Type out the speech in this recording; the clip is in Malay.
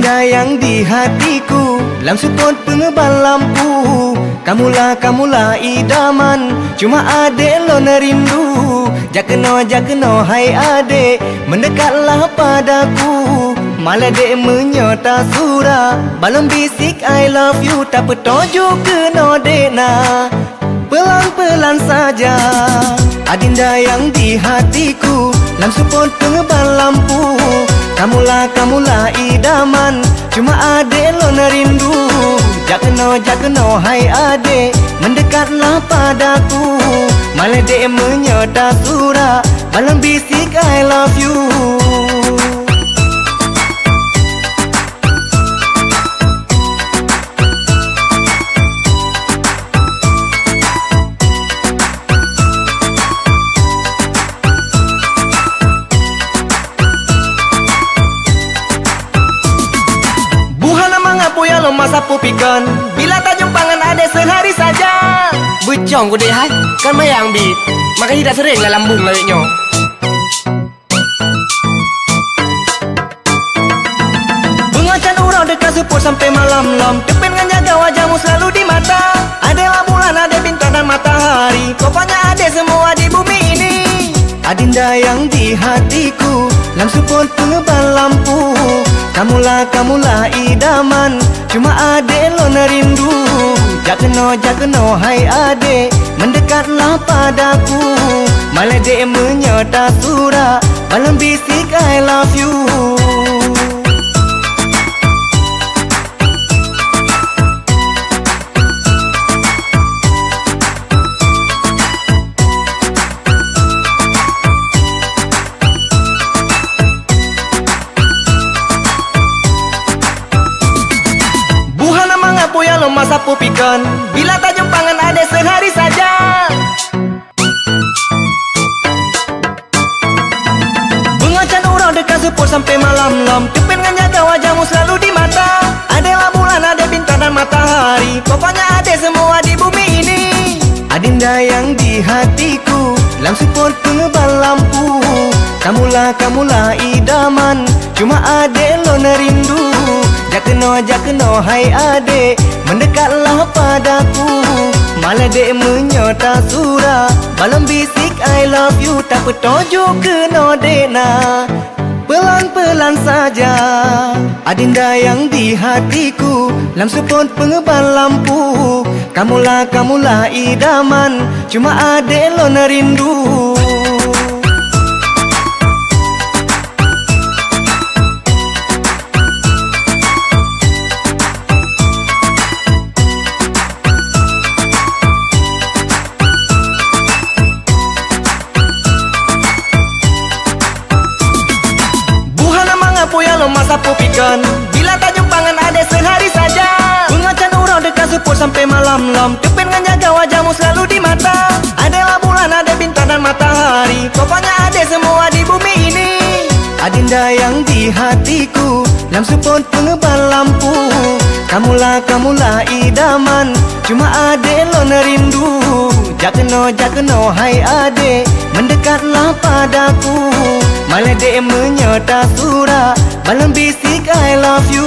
Adinda yang di hatiku, lam support pengebal lampu. Kamulah idaman, cuma adek lo nerindu. Jakeno hai adek, mendekatlah padaku. Malah dek menyota surah, balon bisik I love you. Tak petunjuk kena dek na, pelan-pelan saja. Adinda yang di hatiku, lam support pengebal lampu. Kamulah idaman, cuma adek lo nerindu. Jakeno hai adek, mendekatlah padaku. Malah dek menyota surah, balon bisik I love you. Apa yang lo masa pupikan, bila tak jumpangan ada sehari saja. Becong ku dek hai, kan mayang bit, makanya tidak sering lah lambung lariknya. Pengacan urang dekat support sampai malam-lam. Depen dengan jaga wajahmu selalu di mata. Adalah bulan, ada bintang dan matahari. Pokoknya ada semua di bumi ini. Adinda yang di hatiku, lam support pengebal lampu. Kamulah idaman, cuma adek lo nerindu. Jakeno hai adek, mendekatlah padaku. Malah dek menyota surah, balon bisik I love you. Apa yang lo masa pupikan, bila tak jumpangan ada sehari saja. Pengacan urang dekat support sampai malam-lam. Depen dengan jaga wajahmu selalu di mata. Adalah bulan, ada bintang dan matahari. Pokoknya ada semua di bumi ini. Adinda yang di hatiku, lam support pengebal lampu. Kamulah idaman, cuma adek lo nerindu. Jakeno hai adek, mendekatlah padaku. Malah dek menyota surah, balon bisik I love you. Tak petunjuk kena dek na, pelan-pelan saja. Adinda yang di hatiku, lam support pengebal lampu. Kamulah idaman, cuma adek lo nerindu. Apa yang lo masa pupikan, bila tak jumpangan ada sehari saja. Pengacan urang dekat support sampai malam-lam. Depen dengan jaga wajahmu selalu di mata. Adalah bulan, ada bintang dan matahari. Pokoknya ada semua di bumi ini. Adinda yang di hatiku, lam support pengebal lampu. Kamulah idaman, cuma adek lo nerindu. Jakeno hai adek, mendekatlah padaku. Malah dek menyota surah, balon bisik I love you.